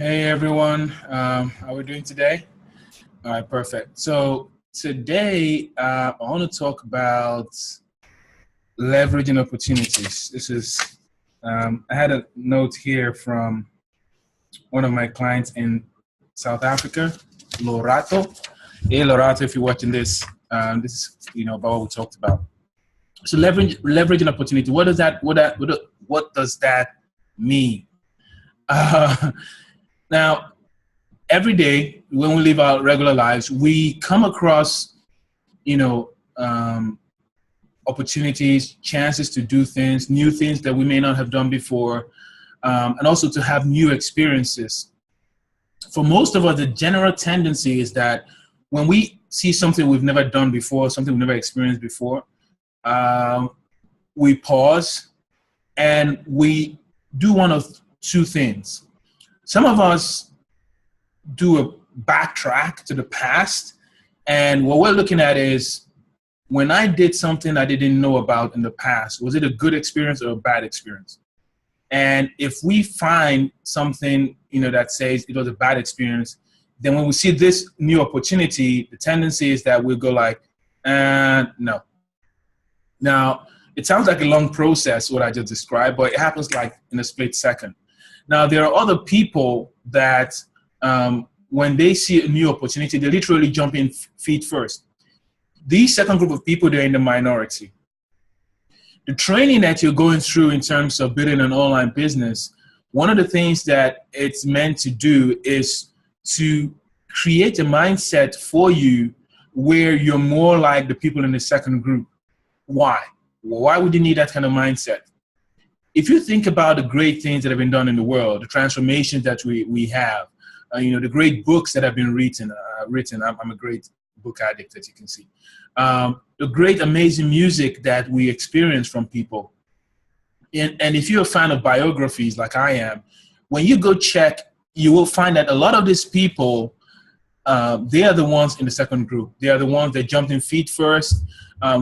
Hey everyone, how are we doing today? All right, perfect. So today I want to talk about leveraging opportunities. I had a note here from one of my clients in South Africa, Lorato. Hey Lorato, if you're watching this, this is about what we talked about. So leveraging opportunity. What does that mean? Uh, Now, every day when we live our regular lives, we come across, you know, um, opportunities, chances to do things, new things that we may not have done before, and also to have new experiences. For most of us, the general tendency is that when we see something we've never done before, something we've never experienced before, um, we pause and we do one of two things. Some of us do a backtrack to the past. And what we're looking at is when I did something I didn't know about in the past, was it a good experience or a bad experience? And if we find something, that says it was a bad experience, then when we see this new opportunity, the tendency is that we'll go like, no. Now, it sounds like a long process, what I just described, but it happens like in a split second. Now, there are other people that when they see a new opportunity, they literally jump in feet first. These second group of people, they're in the minority. The training that you're going through in terms of building an online business, one of the things that it's meant to do is to create a mindset for you where you're more like the people in the second group. Why? Why would you need that kind of mindset? If you think about the great things that have been done in the world, the transformations that we have, the great books that have been written. I'm a great book addict, as you can see. The great, amazing music that we experience from people. And if you're a fan of biographies like I am, when you go check, you will find that a lot of these people, they are the ones in the second group. They are the ones that jumped in feet first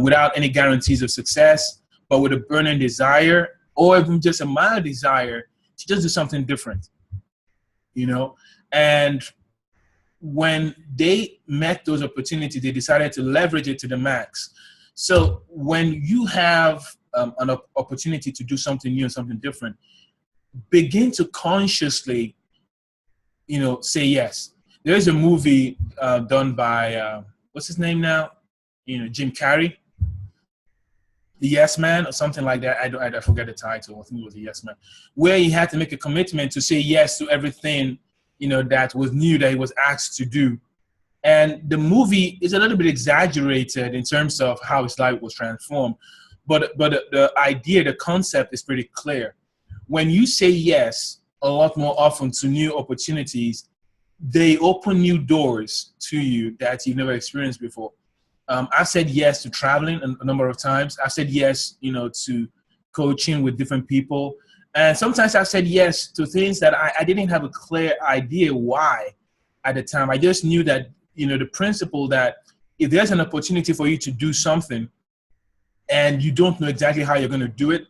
without any guarantees of success, but with a burning desire or even just a mild desire to just do something different, And when they met those opportunities, they decided to leverage it to the max. So when you have an opportunity to do something new and something different, begin to consciously, say yes. There is a movie done by, what's his name now? Jim Carrey. The Yes Man or something like that. I forget the title. I think it was The Yes Man, where he had to make a commitment to say yes to everything, that was new that he was asked to do. And the movie is a little bit exaggerated in terms of how his life was transformed. But the idea, the concept is pretty clear. When you say yes a lot more often to new opportunities, they open new doors to you that you've never experienced before. I've said yes to traveling a number of times. I've said yes, to coaching with different people. And sometimes I've said yes to things that I didn't have a clear idea why at the time. I just knew that, the principle that if there's an opportunity for you to do something and you don't know exactly how you're going to do it,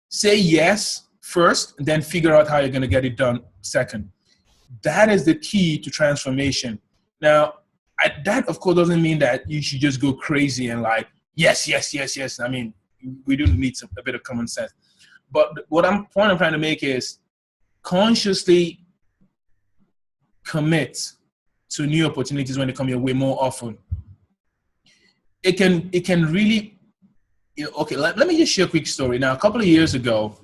say yes first, and then figure out how you're going to get it done second. That is the key to transformation. Now, that, of course, doesn't mean that you should just go crazy and like, yes, yes, yes, yes. I mean, we do need a bit of common sense. But point I'm trying to make is consciously commit to new opportunities when they come your way more often. It can really, okay, let me just share a quick story. Now, a couple of years ago,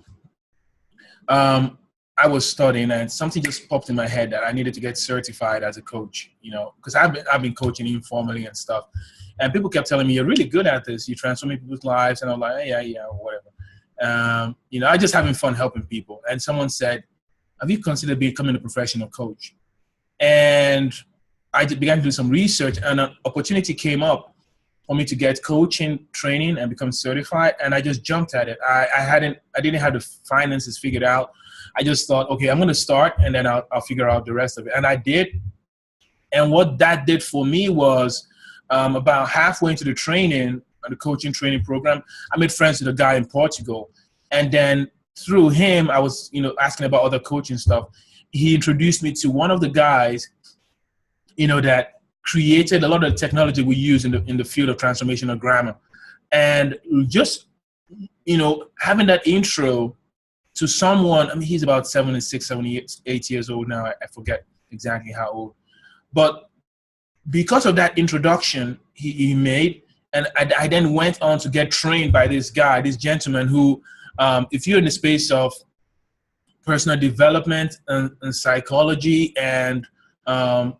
I was studying and something just popped in my head that I needed to get certified as a coach, because I've been coaching informally and stuff. And people kept telling me, you're really good at this. You're transforming people's lives. And I'm like, hey, yeah, whatever. I just having fun helping people. And someone said, have you considered becoming a professional coach? And I began to do some research, and an opportunity came up for me to get coaching training and become certified. And I just jumped at it. I didn't have the finances figured out. I just thought, okay, I'm going to start and then I'll figure out the rest of it. And I did. And what that did for me was about halfway into the training, the coaching training program, I made friends with a guy in Portugal. And then through him, I was, asking about other coaching stuff. He introduced me to one of the guys, that created a lot of the technology we use in the field of transformational grammar. And just, having that intro to someone, I mean, he's about 8 years old now. I forget exactly how old. But because of that introduction he made, and I then went on to get trained by this guy, this gentleman who, if you're in the space of personal development and psychology and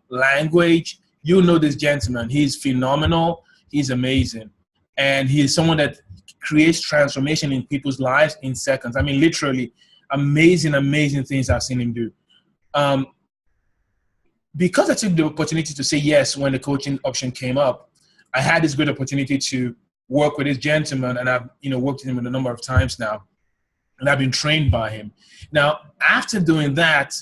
language, you know this gentleman. He's phenomenal. He's amazing. And he's someone that creates transformation in people's lives in seconds. I mean, literally amazing, amazing things I've seen him do. Because I took the opportunity to say yes when the coaching option came up, I had this great opportunity to work with this gentleman, and I've worked with him a number of times now, and I've been trained by him. Now, after doing that,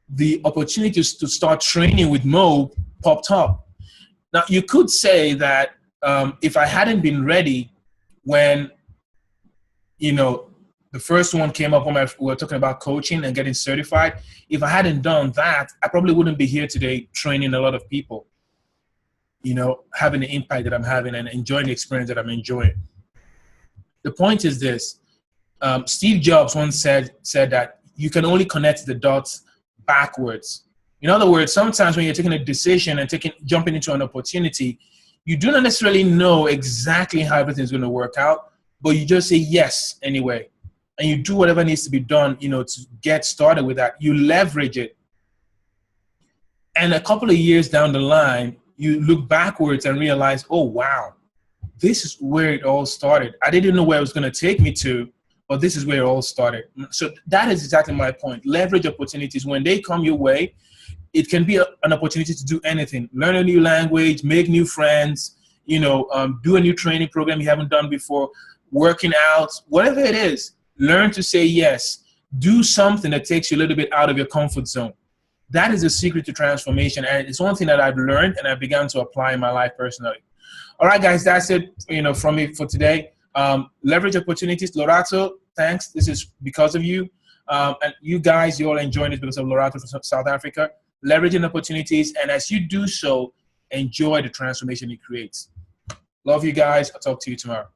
the opportunity to start training with Mo popped up. Now, you could say that if I hadn't been ready when, the first one came up when we were talking about coaching and getting certified, if I hadn't done that, I probably wouldn't be here today training a lot of people, having the impact that I'm having and enjoying the experience that I'm enjoying. The point is this. Steve Jobs once said that you can only connect the dots backwards. In other words, sometimes when you're taking a decision and jumping into an opportunity, you do not necessarily know exactly how everything's going to work out, but you just say yes anyway. And you do whatever needs to be done, to get started with that. You leverage it. And a couple of years down the line, you look backwards and realize, oh, wow, this is where it all started. I didn't know where it was going to take me to, but this is where it all started. So that is exactly my point. Leverage opportunities. When they come your way, it can be an opportunity to do anything. Learn a new language, make new friends, do a new training program you haven't done before, working out, whatever it is. Learn to say yes. Do something that takes you a little bit out of your comfort zone. That is the secret to transformation. And it's one thing that I've learned and I've begun to apply in my life personally. All right, guys, that's it, from me for today. Leverage opportunities. Lorato, thanks. This is because of you. And you guys, you all enjoying this because of Lorato from South Africa. Leveraging opportunities. And as you do so, enjoy the transformation it creates. Love you guys. I'll talk to you tomorrow.